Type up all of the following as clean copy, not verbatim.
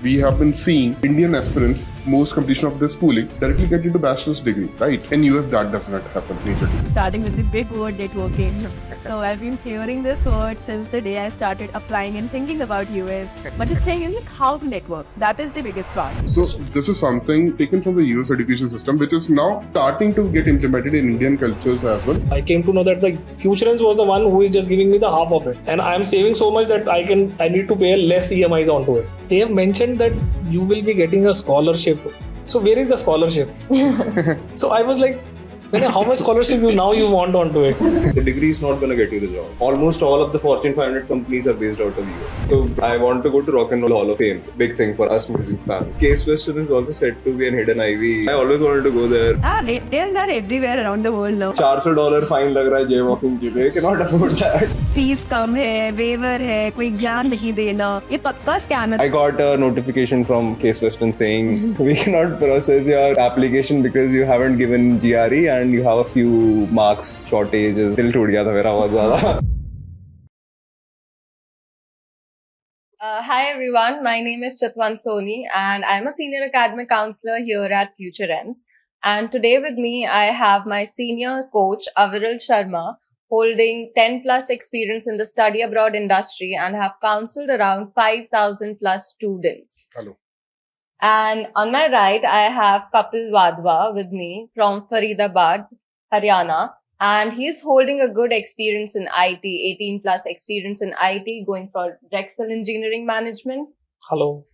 we have been seeing Indian aspirants, most completion of their schooling, directly get into bachelor's degree, right? In US, that does not happen majorly. Starting with the big word networking. So I've been hearing this word since the day I started applying and thinking about US. But the thing is, like, how to network. That is the biggest part. So this is something taken from the US education system, which is now starting to get implemented in Indian cultures as well. I came to know that like Futurense was the one who is just giving me the half of it, and I am saving so much that I need to pay less EMIs onto it. They have mentioned that you will be getting a scholarship. So where is the scholarship? So I was like, how much scholarship you want onto it? The degree is not going to get you the job. Almost all of the Fortune 500 companies are based out of US. So I want to go to Rock and Roll Hall of Fame. Big thing for us music fans. Case Western is also said to be an hidden Ivy. I always wanted to go there. Retails are everywhere around the world now. $400 fine lag raha hai jaywalking ke liye. Cannot afford that. Fees कम है, waiver है, कोई exam नहीं देना, ये पक्का scam है. I got a notification from Case Western saying we cannot process your application because you haven't given GRE and you have a few marks shortages. दिल टूट गया था मेरा बहुत ज़्यादा. Hi everyone, my name is Chitwan Soni and I'm a senior academic counselor here at Futurense. And today with me I have my senior coach Aviral Sharma, holding 10 plus experience in the study abroad industry and have counseled around 5,000 plus students. Hello. And on my right, I have Kapil Wadhwa with me from Faridabad, Haryana. And he's holding a good experience in IT, 18 plus experience in IT, going for Drexel Engineering Management. Hello.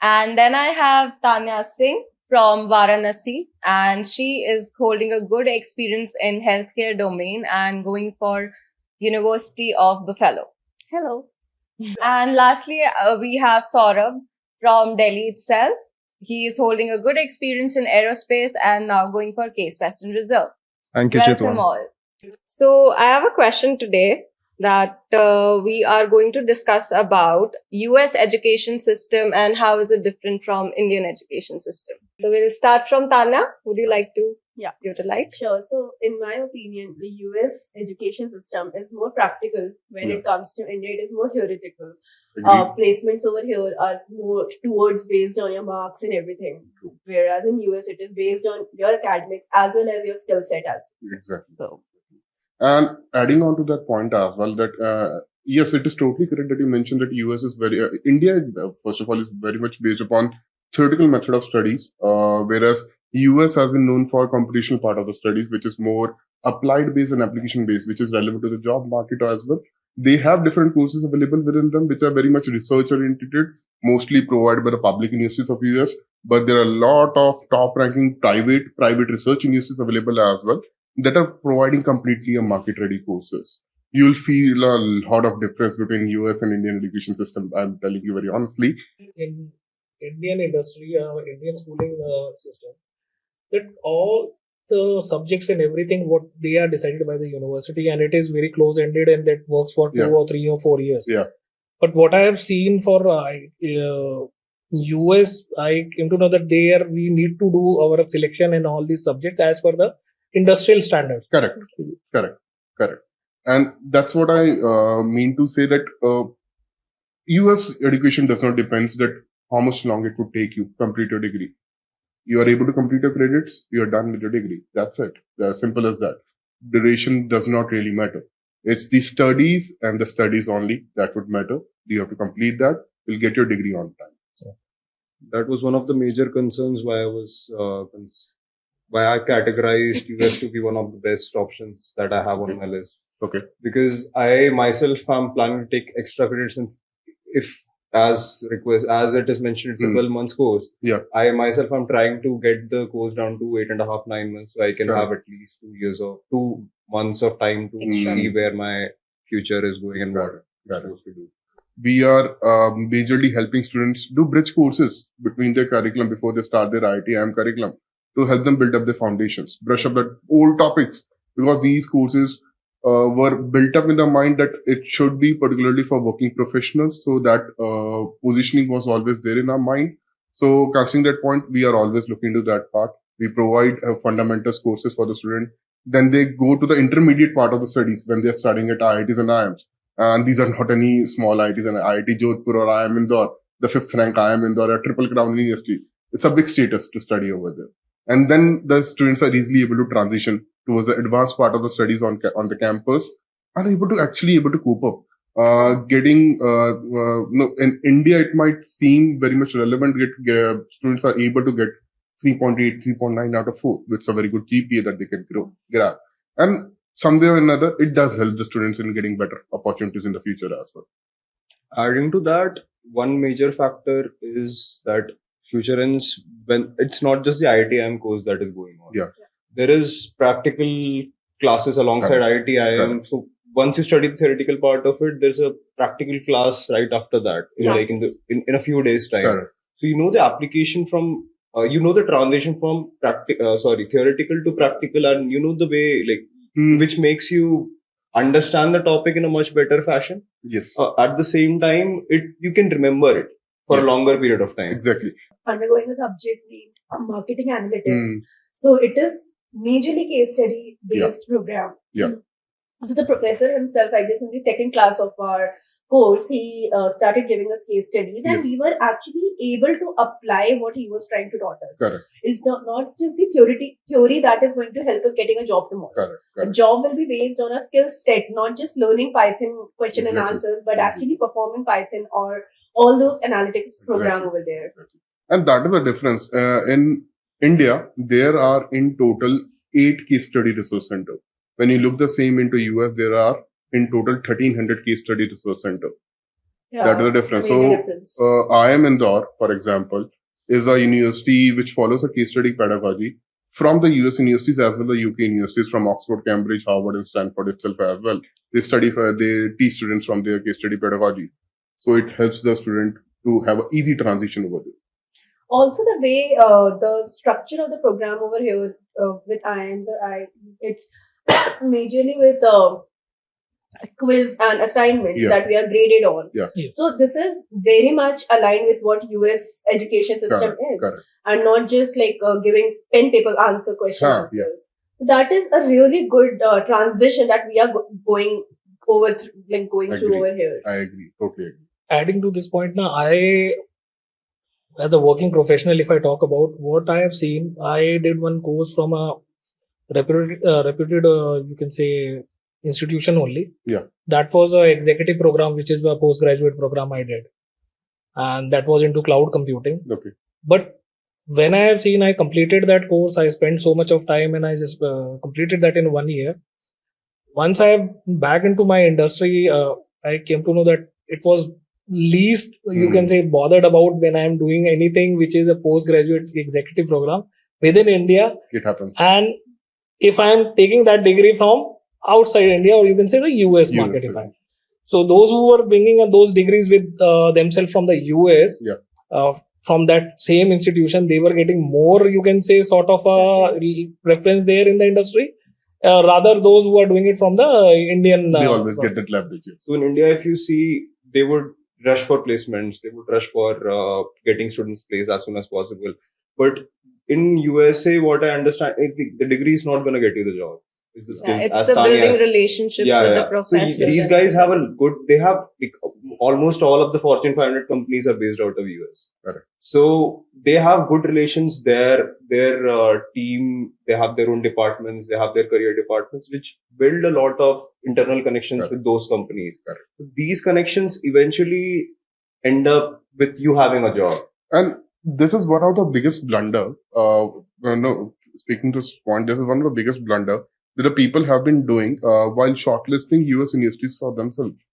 And then I have Tanya Singh from Varanasi, and she is holding a good experience in healthcare domain and going for University of Buffalo. Hello. And lastly, we have Saurabh from Delhi itself. He is holding a good experience in aerospace and now going for Case Western Reserve. Thank you, Welcome Chitwan. all. So I have a question today that we are going to discuss about US education system and how is it different from Indian education system. So we'll start from Tanya. Would you like to give it a light? Sure. So, in my opinion, the US education system is more practical when it comes to India. It is more theoretical. Placements over here are more towards based on your marks and everything. Whereas in US, it is based on your academics as well as your skill set as well. Exactly. So, And adding on to that point as well, that yes, it is totally correct that you mentioned that US is very India first of all is very much based upon theoretical method of studies, whereas US has been known for computational part of the studies, which is more applied based and application based, which is relevant to the job market as well. They have different courses available within them, which are very much research oriented, mostly provided by the public universities of US. But there are a lot of top ranking private research universities available as well that are providing completely a market-ready courses. You'll feel a lot of difference between US and Indian education system. I'm telling you very honestly. In Indian industry, Indian schooling system, that all the subjects and everything, what they are decided by the university, and it is very close-ended and that works for 2 or 3 or 4 years. Yeah. But what I have seen for US, I came to know that there we need to do our selection and all these subjects as per the industrial standard. Correct. And that's what I mean to say that US education does not depend that how much long it would take you to complete your degree. You are able to complete your credits, you are done with your degree. That's it. As simple as that. Duration does not really matter. It's the studies and the studies only that would matter. You have to complete that. You'll get your degree on time. That was one of the major concerns why I categorized US to be one of the best options that I have on my list. Okay. Because I myself am planning to take extra credits, and if as it is mentioned, it's a 12 months course. Yeah. I myself am trying to get the course down to 8.5, 9 months, so I can have at least 2 months of time to see where my future is going and what I'm supposed to do. We are majorly helping students do bridge courses between their curriculum before they start their IIM curriculum to help them build up their foundations, brush up the old topics, because these courses were built up in the mind that it should be particularly for working professionals. So that positioning was always there in our mind. So considering that point, we are always looking to that part. We provide fundamentals courses for the student. Then they go to the intermediate part of the studies when they're studying at IITs and IIMs. And these are not any small IITs and IIT Jodhpur or IIM Indore. the 5th rank IIM Indore, a triple crown university. It's a big status to study over there. And then the students are easily able to transition towards the advanced part of the studies on the campus and able to cope up. In India, it might seem very much relevant. Students are able to get 3.8, 3.9 out of 4, which is a very good GPA that they can grab. And somewhere or another, it does help the students in getting better opportunities in the future as well. Adding to that, one major factor is that Futurense, when it's not just the IIM course that is going on. Yeah. There is practical classes alongside IIM. So once you study the theoretical part of it, there's a practical class right after that, in a few days' time. Correct. So you know the application from, the transition from theoretical to practical, and you know the way which makes you understand the topic in a much better fashion. Yes. At the same time, you can remember it for a longer period of time. Exactly. Undergoing a subject named marketing analytics. So it is majorly case study based program. Yeah. So the professor himself, I guess in the second class of our course, he started giving us case studies, and we were actually able to apply what he was trying to taught us. Correct. It's not just the theory that is going to help us getting a job tomorrow. Correct. The job will be based on a skill set, not just learning Python question and answers, but actually performing Python or all those analytics program over there. And that is the difference. In India, there are in total 8 case study resource centers. When you look the same into US, there are in total 1300 case study resource centers. Yeah, that is the difference. So, IIM Indore, for example, is a university which follows a case study pedagogy from the US universities as well as the UK universities, from Oxford, Cambridge, Harvard, and Stanford itself as well. They teach students from their case study pedagogy. So it helps the student to have an easy transition over there. Also, the way the structure of the program over here with IIMs or IITs, it's majorly with quiz and assignments that we are graded on. Yeah. So this is very much aligned with what US education system is, and not just giving pen paper answer question answers. That is a really good transition that we are going over through over here. I agree, totally agree. Adding to this point now, as a working professional, if I talk about what I have seen, I did one course from a reputed you can say institution only. Yeah. That was an executive program, which is a postgraduate program I did. And that was into cloud computing. Okay. But when I have seen, I completed that course, I spent so much of time and I just completed that in 1 year. Once I am back into my industry, I came to know that it was least you can say bothered about when I am doing anything which is a postgraduate executive program within India. It happens. And if I am taking that degree from outside India, or you can say the US market, so those who were bringing those degrees with themselves from the US, from that same institution, they were getting more, you can say, sort of a preference there in the industry. Rather, those who are doing it from the Indian, they always get that leverage. So in India, if you see, they would rush for placements, they would rush for getting students placed as soon as possible. But in USA, what I understand, the degree is not going to get you the job. It's the building relationships with the professors. So these guys have almost all of the Fortune 500 companies are based out of US. Correct. So they have good relations there. Their team, they have their own departments, they have their career departments, which build a lot of internal connections with those companies. So these connections eventually end up with you having a job. And this is one of the biggest blunder. Speaking to this point, this is one of the biggest blunder that the people have been doing while shortlisting US universities for themselves.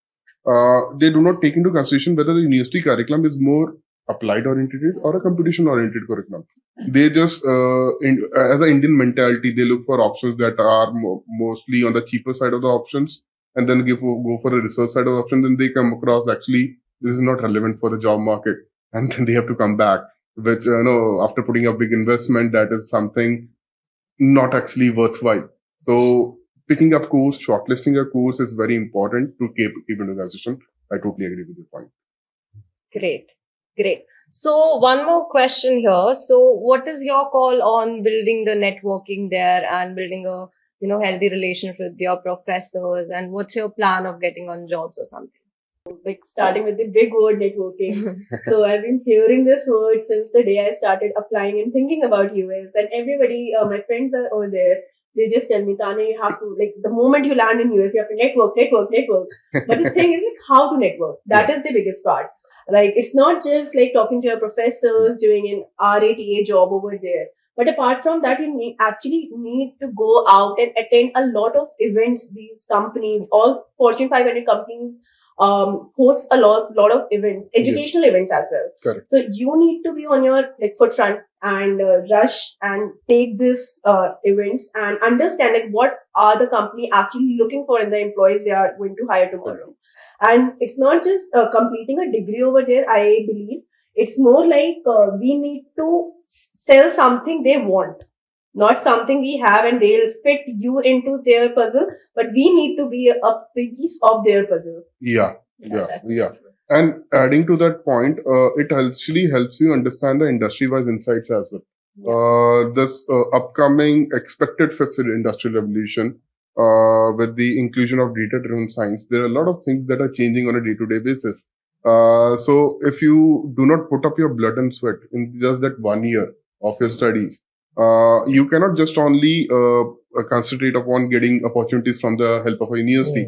They do not take into consideration whether the university curriculum is more applied oriented or a competition oriented curriculum. They just, as an Indian mentality, they look for options that are mostly on the cheaper side of the options, and then go for a research side of the options. Then they come across, actually, this is not relevant for the job market, and then they have to come back, which, after putting a big investment, that is something not actually worthwhile. So picking up course, shortlisting a course is very important to keep into consideration. I totally agree with your point. Great. So one more question here. So what is your call on building the networking there and building a healthy relationship with your professors, and what's your plan of getting on jobs or something? like starting with the big word networking. So I've been hearing this word since the day I started applying and thinking about US. And everybody, my friends are over there. They just tell me, Tanya, you have to, like, the moment you land in US, you have to network. But the thing is, like, how to network. That is the biggest part. Like, it's not just like talking to your professors, doing an RATA job over there. But apart from that, you actually need to go out and attend a lot of events. These companies, all Fortune 500 companies, host a lot of events, educational events as well. Correct. So you need to be on your foot front and rush and take this events and understand like what are the company actually looking for in the employees they are going to hire tomorrow. And it's not just completing a degree over there. I believe it's more like we need to sell something they want, not something we have and they'll fit you into their puzzle, but we need to be a piece of their puzzle. Yeah. And adding to that point, it actually helps you understand the industry-wise insights as well. This upcoming expected fifth industrial revolution, with the inclusion of data-driven science, there are a lot of things that are changing on a day-to-day basis. So if you do not put up your blood and sweat in just that 1 year of your studies, you cannot just only concentrate upon getting opportunities from the help of a university.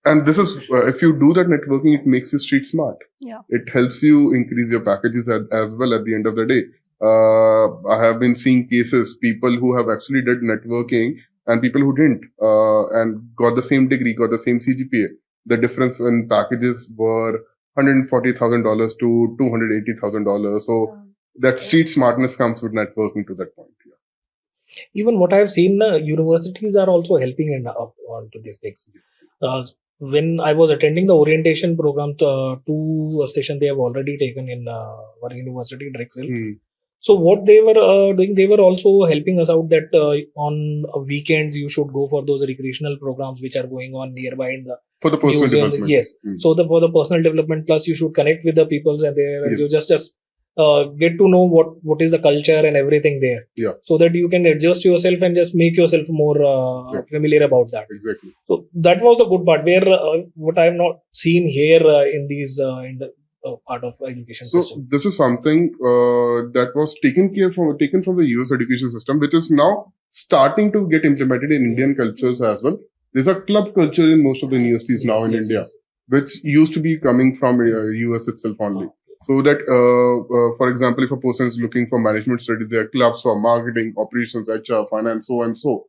And this is, if you do that networking, it makes you street smart. Yeah. It helps you increase your packages as well at the end of the day. I have been seeing cases, people who have actually did networking and people who didn't, and got the same degree, got the same CGPA. The difference in packages were $140,000 to $280,000. So that street smartness comes with networking to that point. Yeah. Even what I've seen, universities are also helping onto these things. When I was attending the orientation program, 2 sessions they have already taken in our university, Drexel. So what they were doing, they were also helping us out that on weekends you should go for those recreational programs which are going on nearby in the for the personal museum. development. Yes. So for the personal development, plus you should connect with the peoples and there, and you just get to know what is the culture and everything there. Yeah. So that you can adjust yourself and just make yourself more familiar about that. Exactly. So that was the good part where what I have not seen here in these in the part of education system. So this is something that was taken from the US education system, which is now starting to get implemented in Indian cultures as well. There's a club culture in most of the universities now in India, which used to be coming from US itself only. So that, for example, if a person is looking for management studies, there are clubs for marketing, operations, HR, finance, so and so.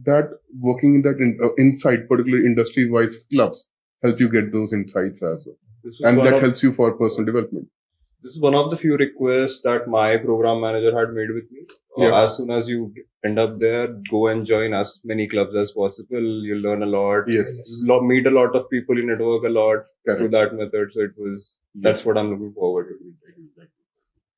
That working in that inside, particularly industry-wise clubs, help you get those insights as well. And that helps you for personal development. This is one of the few requests that my program manager had made with me. As soon as you end up there, go and join as many clubs as possible. You'll learn a lot. Yes. Meet a lot of people, you network a lot through that method. So that's what I'm looking forward to.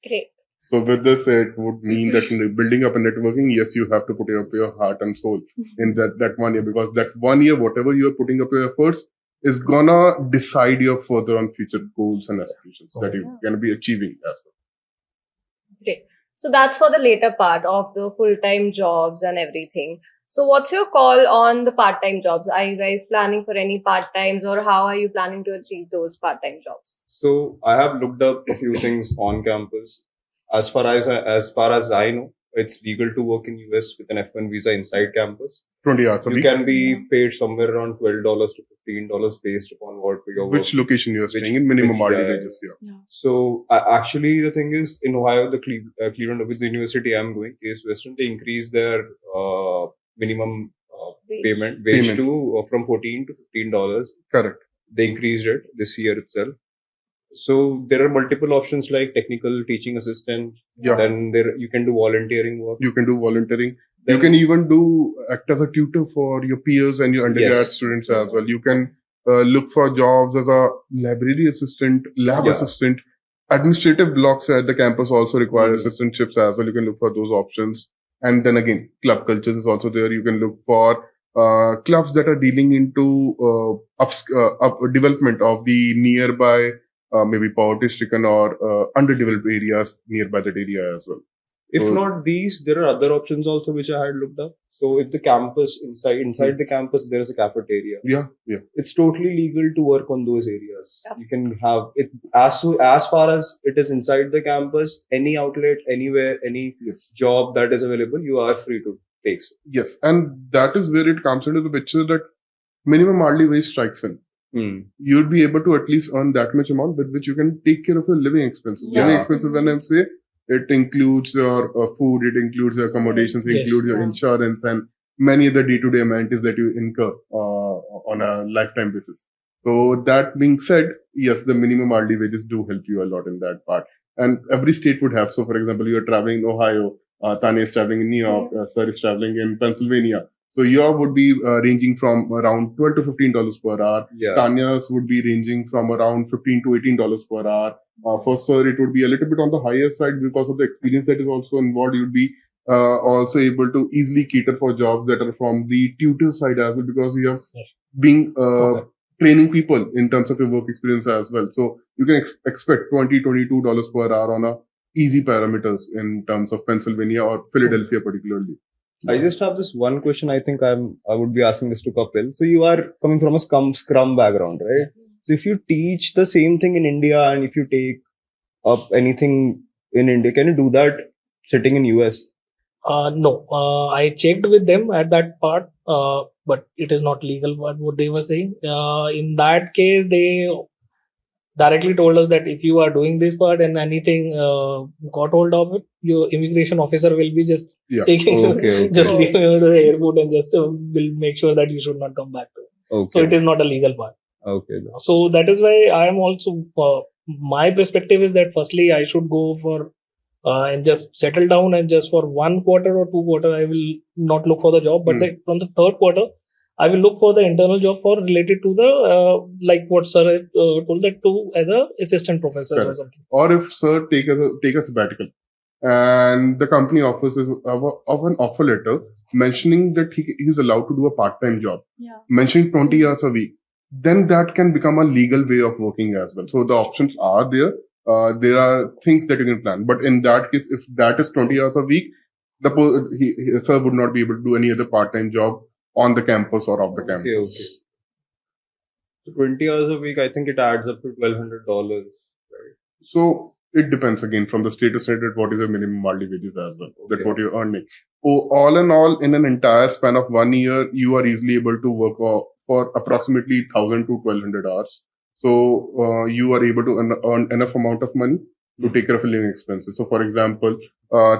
Great. So with this, it would mean that building up a networking, yes, you have to put up your heart and soul in that 1 year, because that 1 year, whatever you are putting up your efforts, is gonna decide your further on future goals and aspirations that you're gonna be achieving as well. Great. So that's for the later part of the full-time jobs and everything. So what's your call on the part-time jobs? Are you guys planning for any part-times, or how are you planning to achieve those part-time jobs? So I have looked up a few things on campus. As far as I know, it's legal to work in US with an F1 visa inside campus. 20 hours a week. You can be paid somewhere around $12 to $15 based upon what your which location you are staying in, minimum RD ranges. So actually, the thing is, in Ohio, the Cleveland, with the university I'm going, Case Western, they increased their minimum wage to from $14 to $15. Correct. They increased it this year itself. So there are multiple options like technical teaching assistant. Then you can do volunteering work. You can do volunteering. Then you can even act as a tutor for your peers and your undergrad students as well. You can look for jobs as a library assistant, lab assistant. Administrative blocks at the campus also require assistantships as well. You can look for those options. And then again, club cultures is also there. You can look for clubs that are dealing into development of the nearby maybe poverty-stricken or underdeveloped areas nearby that area as well. If not these, there are other options also which I had looked up. So if the campus inside the campus there is a cafeteria, Yeah. it's totally legal to work on those areas. Yep. You can have it as far as it is inside the campus, any outlet, anywhere, any Yes. job that is available, you are free to take. Yes. And that is where it comes into the picture that minimum hourly wage strikes in. You'd be able to at least earn that much amount with which you can take care of your living expenses. Yeah. Living expenses, when I say, it includes your food, it includes your accommodations, it Yes. includes your Yeah. insurance and many other day-to-day amenities that you incur on a lifetime basis. So that being said, yes, the minimum hourly wages do help you a lot in that part. And every state would have. So, for example, you're traveling in Ohio, Tanya is traveling in New York, Sir is traveling in Pennsylvania. So your would be ranging from around $12 to $15 per hour. Yeah. Tanya's would be ranging from around $15 to $18 per hour. For Sir, it would be a little bit on the higher side because of the experience that is also involved. You'd be also able to easily cater for jobs that are from the tutor side as well, because you have Yes. been Okay. training people in terms of your work experience as well. So you can expect $22 per hour on a easy parameters in terms of Pennsylvania or Philadelphia particularly. I just have this one question. I think I would be asking this to Kapil. So you are coming from a Scrum background, right? So if you teach the same thing in India and if you take up anything in India, can you do that sitting in US? No, I checked with them at that part, but it is not legal. What they were saying. In that case, they directly told us that if you are doing this part and anything got hold of it, your immigration officer will be just taking Okay. just leaving you to the airport and just will make sure that you should not come back to it. Okay. So it is not a legal part. Okay. So that is why I am also my perspective is that firstly I should go for and just settle down, and just for 1 quarter or 2 quarter I will not look for the job, but from the 3rd quarter I will look for the internal job for related to the like what Sir told, that to as a assistant professor or something. Or if Sir take a sabbatical and the company offers of an offer letter mentioning that he is allowed to do a part-time job, mentioning 20 hours a week, then that can become a legal way of working as well. So the options are there. There are things that you can plan. But in that case, if that is 20 hours a week, Sir would not be able to do any other part-time job on the campus or off the campus. So 20 hours a week, I think it adds up to $1,200, right? So it depends again from the state to state what is the minimum hourly wages as well. That's what you're earning. All in all, in an entire span of 1 year, you are easily able to work for approximately 1,000 to 1,200 hours. So you are able to earn enough amount of money to take care of living expenses. So, for example,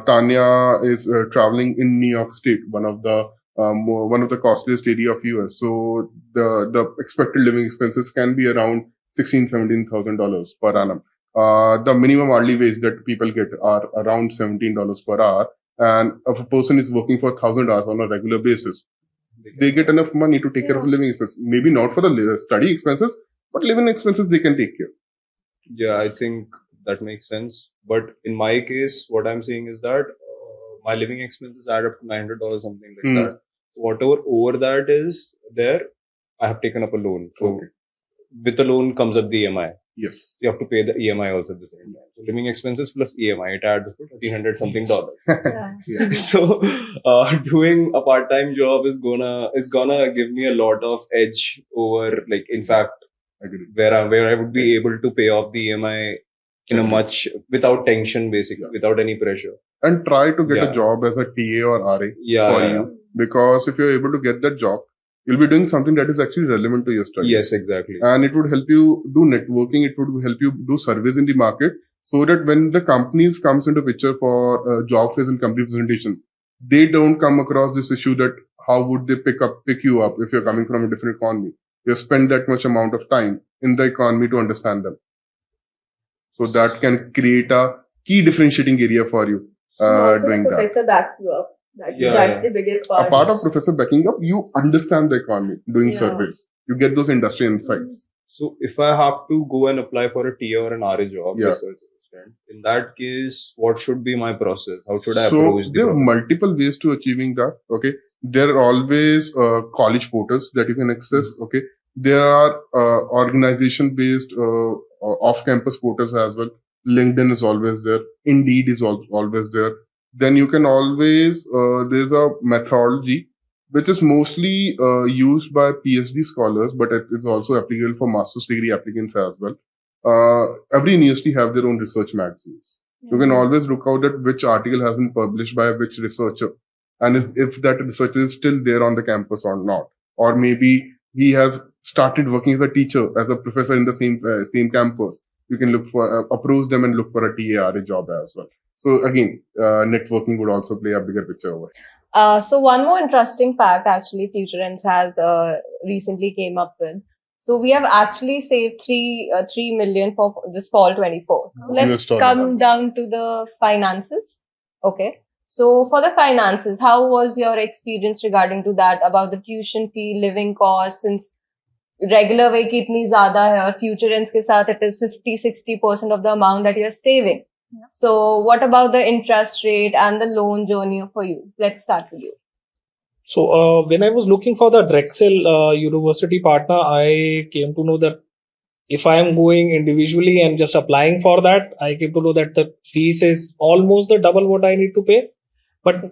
Tanya is traveling in New York State, one of the costliest area of US. So the expected living expenses can be around $16,000-$17,000 per annum. The minimum hourly wage that people get are around $17 per hour. And if a person is working for 1,000 hours on a regular basis, they get enough money to take care of living expenses. Maybe not for the study expenses, but living expenses they can take care. Yeah, I think that makes sense. But in my case, what I'm saying is that my living expenses add up to $900, something like that. Whatever over that is there, I have taken up a loan. So with the loan comes up the EMI. Yes. You have to pay the EMI also at the same time. So living expenses plus EMI, it adds up to $1,300 something dollars. So doing a part-time job is gonna give me a lot of edge over, like, in fact, where I would be able to pay off the EMI in a much without tension, basically, without any pressure. And try to get a job as a TA or RA for you. Because if you're able to get that job, you'll be doing something that is actually relevant to your studies. Yes, exactly. And it would help you do networking. It would help you do surveys in the market, so that when the companies comes into picture for job fairs and company presentation, they don't come across this issue that how would they pick you up if you're coming from a different economy. You spend that much amount of time in the economy to understand them. So that can create a key differentiating area for you. Doing the professor backs you up. That's the biggest part. A part of professor backing up, you understand the economy, doing surveys. You get those industry insights. So if I have to go and apply for a TA or an RA job, research assistant, in that case, what should be my process? How should I approach there are multiple ways to achieving that. Okay. There are always college portals that you can access. Okay. There are organization-based off-campus portals as well. LinkedIn is always there. Indeed is always there. then you can always, there's a methodology which is mostly used by PhD scholars, but it is also applicable for master's degree applicants as well. Every university have their own research magazines. You can always look out at which article has been published by which researcher, and if that researcher is still there on the campus or not, or maybe he has started working as a teacher, as a professor in the same campus. You can look for approach them and look for a TARA job as well. So again, networking would also play a bigger picture over. So one more interesting fact, actually, Futurense has recently came up with. So we have actually saved 3 million for this fall 24. So let's come down to the finances. Okay. So for the finances, how was your experience regarding to that, about the tuition fee, living costs, since regular way ki itni zyada hai aur Futurense ke sath it is 50-60% of the amount that you are saving. Yeah. So what about the interest rate and the loan journey for you? Let's start with you. So when I was looking for the Drexel university partner, I came to know that if I am going individually and just applying for that, I came to know that the fees is almost the double what I need to pay. But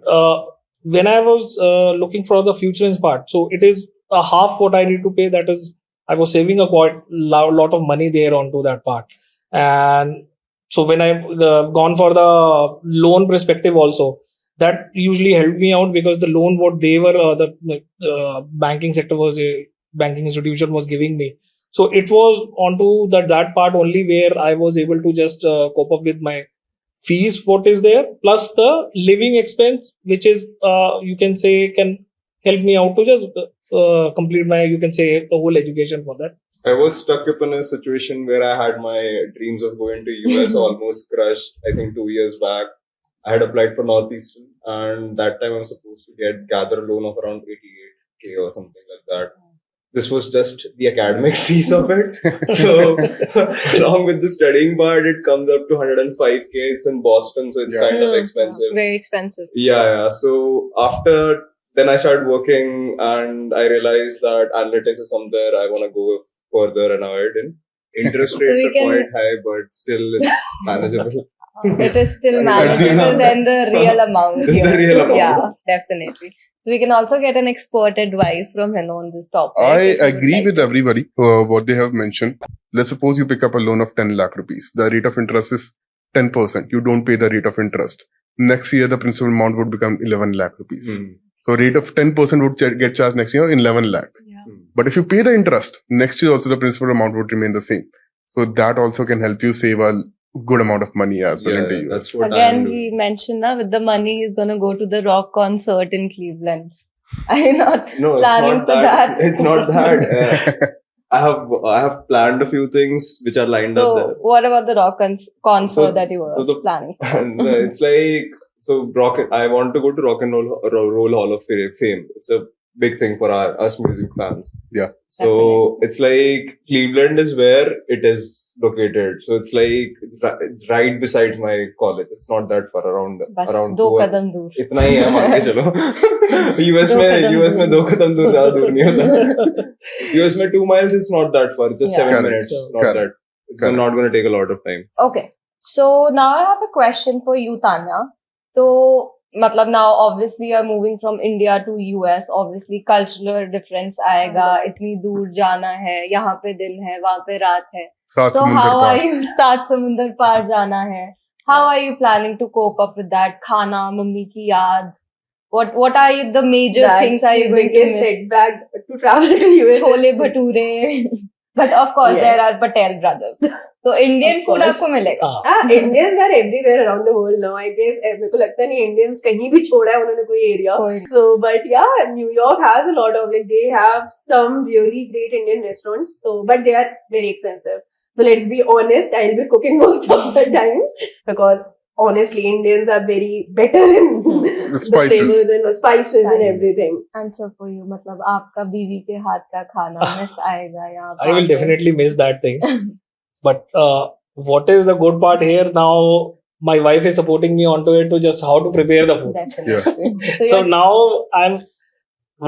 when I was looking for the Futurense part, so it is a half what I need to pay. That is, I was saving a quite lot of money there onto that part. And so when I've gone for the loan perspective also, that usually helped me out, because the loan what they were, the banking sector was, a banking institution was giving me. So it was onto that part only where I was able to just cope up with my fees, what is there, plus the living expense, which is, you can say, can help me out to just complete my, you can say, the whole education for that. I was stuck up in a situation where I had my dreams of going to US almost crushed. I think 2 years back, I had applied for Northeastern, and that time I was supposed to gather a loan of around 88K or something like that. This was just the academic fees of it. So along with the studying part, it comes up to 105K. It's in Boston, so it's kind of expensive. Very expensive. Yeah. So then I started working, and I realized that analytics is something I want to go further and avoid in. Interest rates are quite high, but still it's manageable. It is still manageable than the real amount. The real amount. Yeah, definitely. So we can also get an expert advice from him on this topic. I agree with everybody what they have mentioned. Let's suppose you pick up a loan of 10 lakh rupees. The rate of interest is 10%. You don't pay the rate of interest. Next year, the principal amount would become 11 lakh rupees. So rate of 10% would get charged next year in 11 lakh. Yeah. But if you pay the interest, next year also the principal amount would remain the same. So that also can help you save a good amount of money as well into US. Again, we mentioned with the money he's going to go to the rock concert in Cleveland. I'm not planning for that. It's not that. I have planned a few things which are lined up there. What about the rock concert that you were planning for? It's like, I want to go to Rock and Roll Hall of Fame. It's a big thing for us music fans. Yeah. So it's like Cleveland is where it is located. So it's like right beside my college. It's not that far, around 2 qadam dur. इतना ही है मान के चलो. US में 2 qadam dur ज़्यादा दूर नहीं होता. US में 2 miles is not that far. It's just 7 minutes. It's not going to take a lot of time. Okay. So now I have a question for you, Tanya. So मतलब now obviously you are moving from India to US. Obviously cultural difference आएगा. इतनी दूर जाना है. यहाँ पे दिन है, वहाँ पे रात है. So how are you? 7 समुंदर पार जाना है. How are you planning to cope up with that? खाना, मम्मी की याद. What are the major things are you going to miss? Setback to travel to US. Chole bhature. But of course there are Patel brothers. So Indian food आपको मिलेगा. Indians are everywhere around the world now. I guess मेरे को लगता नहीं Indians कहीं भी छोड़ा है उन्होंने कोई area. So but yeah, New York has a lot of they have some really great Indian restaurants. So but they are very expensive. So let's be honest, I'll be cooking most of the time because honestly, Indians are very better in the flavors and the spices and everything. Answer for you, मतलब आपका बीवी के हाथ का खाना miss आएगा यहाँ. I will definitely miss that thing. But what is the good part here now? My wife is supporting me onto it to just how to prepare the food. Definitely. Yeah. So now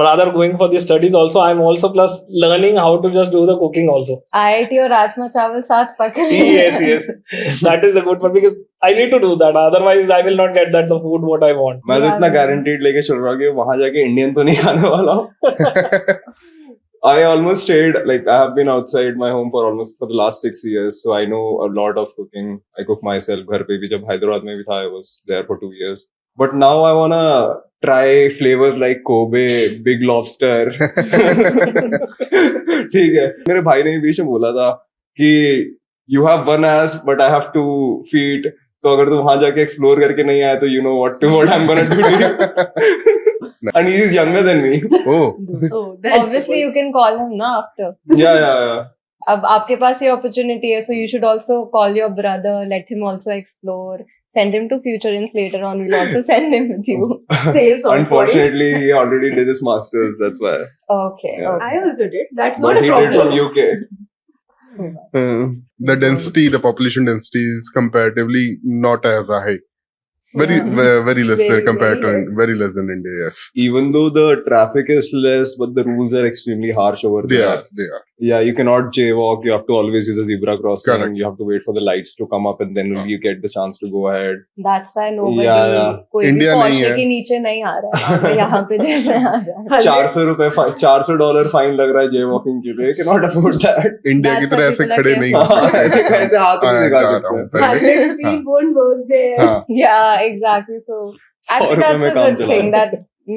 rather going for the studies also, I'm also plus learning how to just do the cooking also. IIT or Rajma Chawal saath pakad. Yes. That is the good part because I need to do that. Otherwise, I will not get that the food what I want. मैं तो इतना guaranteed लेके चल रहा हूँ कि वहाँ जाके Indian तो नहीं खाने वाला हूँ. I almost stayed, like I have been outside my home for the last 6 years, so I know a lot of cooking. I cook myself. घर पे भी जब हैदराबाद में भी था, I was there for 2 years. But now I wanna try flavors like Kobe, Big Lobster. ठीक है. मेरे भाई ने बीच में बोला था कि you have one ass, but I have 2 feet. तो अगर तू वहाँ जाके explore करके नहीं आया तो you know what I'm gonna do to you. And he is younger than me. Obviously, you can call him na after. Yeah. अब आपके पास ये opportunity है, so you should also call your brother, let him also explore. Send him to Futurense later on. We'll also send him with you. Unfortunately, he already did his masters. That's why. Okay. Yeah. Okay. I also did. That's But not a problem. He did from UK. The density, the population density is comparatively not as high. Very less than compared to very less than India. Yes. Even though the traffic is less, but the rules are extremely harsh over there. They are. Yeah, you cannot jaywalk. You have to always use a zebra crossing. Correct. You have to wait for the lights to come up, and then you get the chance to go ahead. That's why nobody कोई India भी नहीं Porsche है. के नीचे नहीं आ रहा है. यहाँ पे जैसे आ रहा है. $400 फाइन लग रहा है jaywalking के लिए. Cannot afford that. इंडिया की That's तरह why ऐसे people are खड़े नहीं हो careful. सकते. ऐसे हाथ नहीं दिखा जा रहा सकते. हूँ पहले. 100 rupees won't work there. हाँ. Yeah, exactly. So actually, ₹100 में that's a काम good चला. thing. That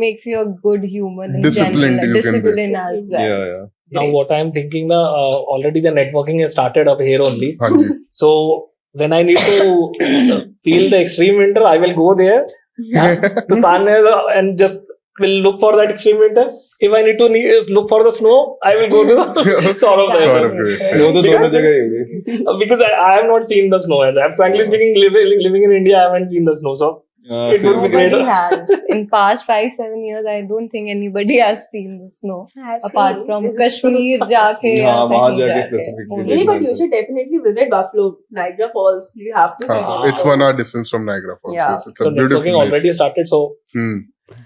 makes you a good human in Disciplined, general. you can Disciplined as well. Yeah. Now, what I'm thinking, already the networking has started up here only. हाँ जी. So, when I need to feel the extreme winter, I will go there to Tanya and just will look for that extreme winter. If I need to look for the snow, I will go to Saurabh Nambiar. वो तो दोनों जगह ही होगी. Because I have not seen the snow. And frankly speaking, living in India, I haven't seen the snow. So, it would be great. Nobody has. In past 5-7 years, I don't think anybody has seen the snow. Apart from Kashmir, जाके या हाँ, वहाँ कहीं जाके जाके. specifically. Really, but you should definitely visit Buffalo, Niagara Falls. You have to see that. It's 1 hour distance from Niagara Falls. Yeah. Yes, it's So a beautiful networking place. already started. So,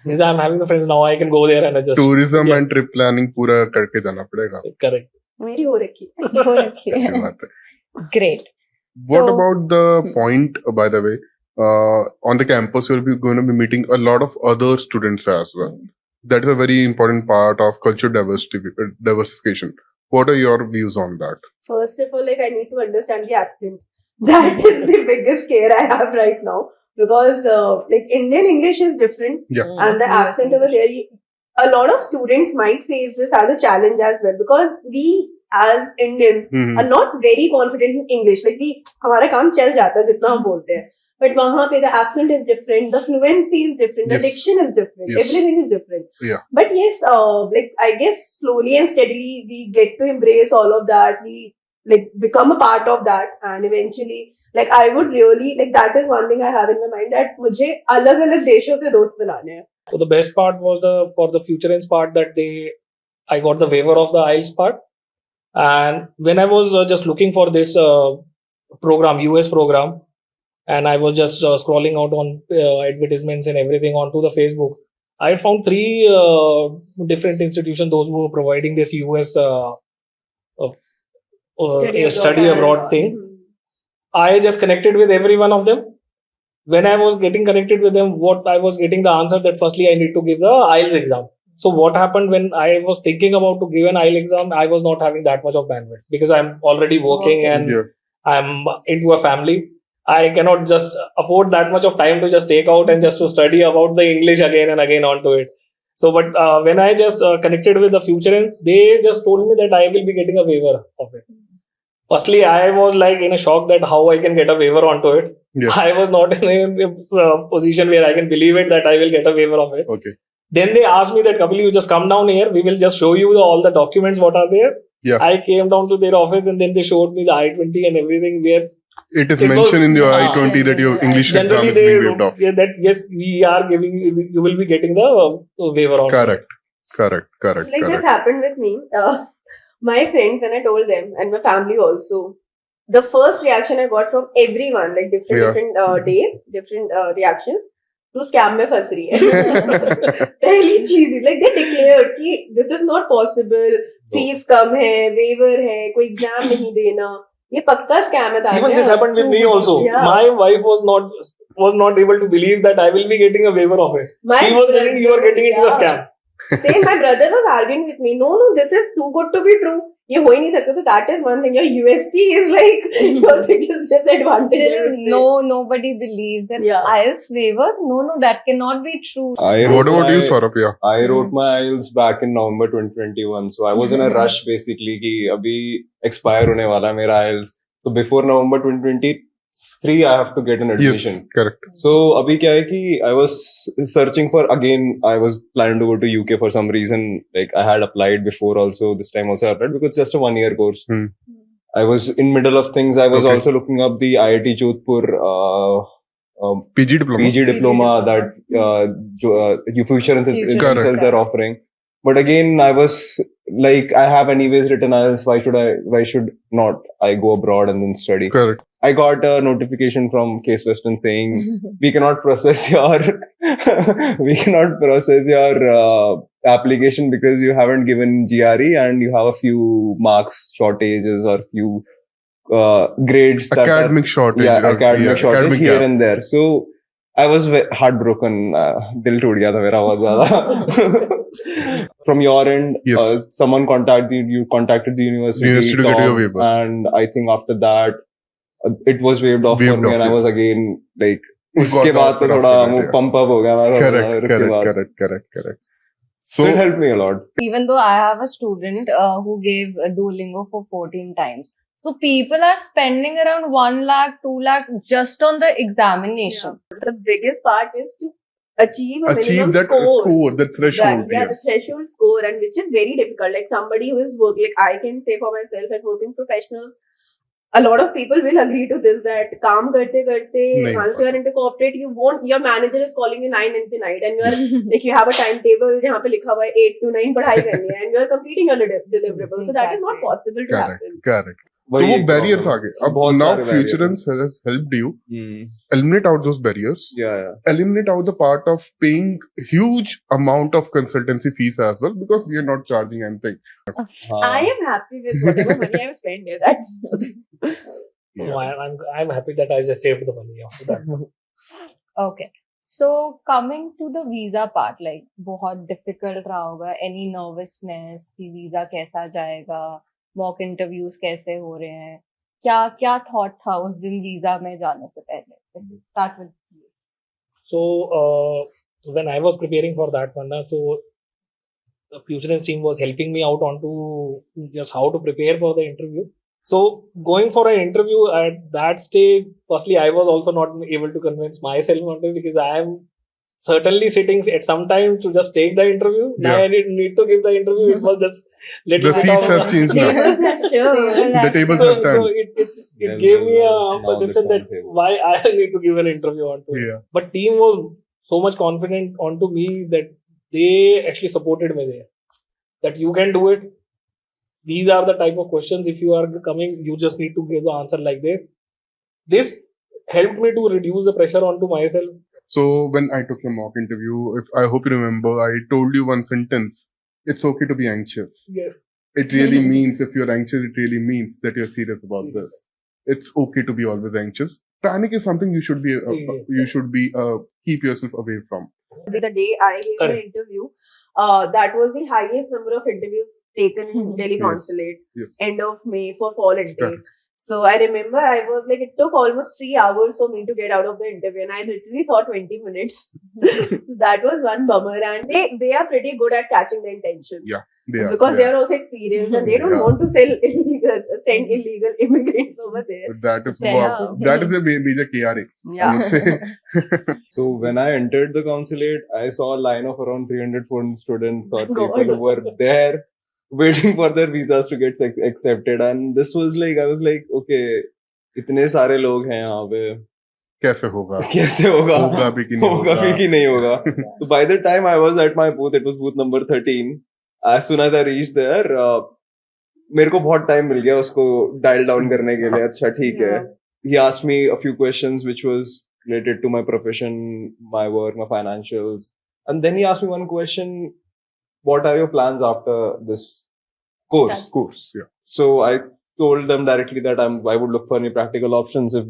means I'm having the friends now. I can go there and I just Tourism Yeah. and trip planning पूरा करके जाना पड़ेगा. correct. मेरी हो रखी है. Okay. अच्छी बात है. Great. What So- about the point, by the way, on the campus you'll be going to be meeting a lot of other students as well. That is a very important part of culture diversification. What are your views on that? First of all, I need to understand the accent. That is the biggest scare I have right now. Because Indian English is different. Yeah. And the accent over there, a lot of students might face this as a challenge as well. Because we as Indians are not very confident in English. हमारा काम चल जाता है जितना हम बोलते हैं. But वहाँ पे the accent is different, the fluency is different, the Yes. diction is different, Yes. everything is different. Yeah. But yes, I guess slowly and steadily we get to embrace all of that. We become a part of that, and eventually, I would really that is one thing I have in my mind that मुझे अलग-अलग देशों से दोस्त बनाने हैं. So the best part was for the Futurense part that I got the waiver of the IELTS part. And when I was just looking for this program, US program, and I was just scrolling out on advertisements and everything onto the Facebook, I found 3 different institutions, those who were providing this US study abroad thing. I just connected with every one of them. When I was getting connected with them, what I was getting the answer that firstly I need to give the IELTS exam. So what happened when I was thinking about to give an IELTS exam, I was not having that much of bandwidth because I'm already working and I'm into a family. I cannot just afford that much of time to just take out and just to study about the English again and again onto it. So, but when I just connected with the Futurense, they just told me that I will be getting a waiver of it. Firstly, I was in a shock that how I can get a waiver onto it. Yes. I was not in a position where I can believe it that I will get a waiver of it. Okay. Then they asked me that, Kapil, you just come down here. We will just show you all the documents what are there. Yeah. I came down to their office and then they showed me the I-20 and everything where It is mentioned in your I-20 that your English exam generally is being waived off. that yes, we are giving you will be getting the waiver on. Correct. This happened with me. My friends, when I told them, and my family also, the first reaction I got from everyone, different days, different reactions, तू scam में फंस रही है. पहली चीज like they declared कि this is not possible, fees कम है, वेवर है, कोई एग्जाम नहीं देना, ये पक्का स्कैम है. Even this happened with me also. Yeah. My wife was not able to believe that I will be getting a waiver of it. My She was telling you are getting into a yeah. scam. Same, my brother was arguing with me. No, this is too good to be true. ये हो ही नहीं सकता. तो that is one thing. Your USP is like your biggest disadvantage. Still, nobody believes that IELTS waiver. No, that cannot be true. What about you, Saurabh? Yeah. I wrote my IELTS back in November 2021. So I was in a rush basically कि अभी expire होने वाला है मेरा IELTS. So before November 2023, I have to get an admission. Yes, correct. So अभी क्या है कि I was searching for, again, I was planning to go to UK for some reason. Like I had applied before also, this time also I applied because it's just a 1-year course. I was in middle of things. I was also looking up the IIT Jodhpur PG diploma that Futurense themselves are offering. But again, I was like, I have anyways written IELTS. Why should not I go abroad and then study? Correct. I got a notification from Case Western saying we cannot process your application because you haven't given GRE and you have a few marks shortages or few grades. Academic shortage. Yeah, academic shortage here and there. So I was heartbroken. Dil toot gaya tha mera bahut zyada. From your end, someone contacted the university to get your waiver. And I think after that, it was waived off for me, and I was again like, उसके बाद तो थोड़ा मुंह pump up हो गया मेरा. Correct. So it helped me a lot. Even though I have a student who gave Duolingo for 14 times. So people are spending around 1 lakh, 2 lakh just on the examination. Yeah. The biggest part is to achieve a minimum that score, the threshold. The threshold score, and which is very difficult. Like somebody who is working, like I can say for myself as working professionals, a lot of people will agree to this that काम करते once you are into corporate, your manager is calling you 9 in the night and you are like, you have a timetable जहाँ पे लिखा हुआ है 8 to 9 पढ़ाई करनी है and you are completing your deliverables. So that is not possible to happen. Correct. तो वो barriers आ गए. अब now Futurense has helped you eliminate out those barriers. Eliminate out the part of paying huge amount of consultancy fees as well, because we are not charging anything. I am happy with whatever money I have spent here. That's no, I'm happy that I just saved the money after that. Okay. So coming to the visa part, like बहुत difficult रहा होगा. Any nervousness कि visa कैसा जाएगा? Mock interviews कैसे हो रहे हैं, क्या थॉट था उस दिन वीजा में जाने से पहले? Start with. So when I was preparing for that one, so the Futurense team was helping me out on to just how to prepare for the interview. So going for an interview at that stage, firstly I was also not able to convince myself on it, because I am certainly sitting at some time to just take the interview. Now I didn't need to give the interview. It was just little the seats have changed now. The tables have turned. So it gave me a perception that why I need to give an interview onto it. But team was so much confident onto me that they actually supported me there. That you can do it. These are the type of questions. If you are coming, you just need to give the answer like this. This helped me to reduce the pressure onto myself. So when I took your mock interview, I hope you remember, I told you one sentence. It's okay to be anxious. Yes. It really means, if you're anxious, it really means that you're serious about this. It's okay to be always anxious. Panic is something you should be, keep yourself away from. The day I gave an interview, that was the highest number of interviews taken in Delhi Consulate. End of May for fall intake. So I remember I was like, it took almost 3 hours for me to get out of the interview, and I literally thought 20 minutes. That was one bummer, and they are pretty good at catching the intention. Yeah, they are. Because they are also experienced and they don't want to send illegal immigrants over there. That is a major KRA. Yeah. So when I entered the consulate, I saw a line of around 300-400 students or people who were there waiting for their visas to get accepted, and this was like, I was like, okay, इतने सारे लोग हैं यहाँ पे, कैसे होगा होगा भी कि नहीं होगा. So by the time I was at my booth, it was booth number 13. As soon as I reached there, मेरे को बहुत टाइम मिल गया उसको डायल डाउन करने के लिए. अच्छा ठीक है. He asked me a few questions which was related to my profession, my work, my financials. And then he asked me one question: what are your plans after this course? Course, yeah. So I told them directly that I would look for any practical options if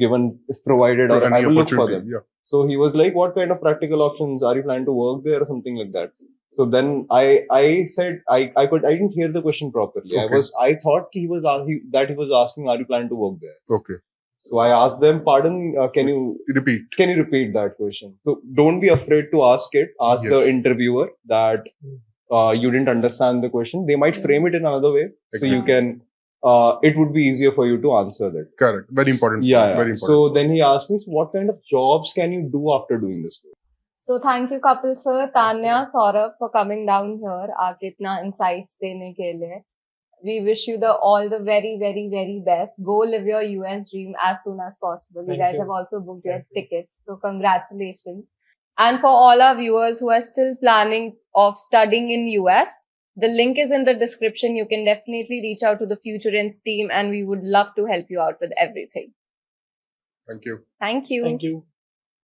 provided, or I will look for them. Yeah. So he was like, what kind of practical options are you planning to work there or something like that? So then I said I didn't hear the question properly. Okay. I thought he was asking, are you planning to work there? Okay. So I asked them, pardon, can you repeat that question? So don't be afraid to ask it. Ask the interviewer that you didn't understand the question. They might frame it in another way, so you can. It would be easier for you to answer that. Correct. Very important. Yeah. Very important. So then he asked me, so what kind of jobs can you do after doing this? So thank you, Kapil sir, Tanya, Saurabh for coming down here. आके इतना insights देने के लिए. We wish you all the very, very, very best. Go live your US dream as soon as possible. You guys have also booked your tickets. So congratulations. And for all our viewers who are still planning of studying in US, the link is in the description. You can definitely reach out to the Futurense team and we would love to help you out with everything. Thank you. Thank you. Thank you.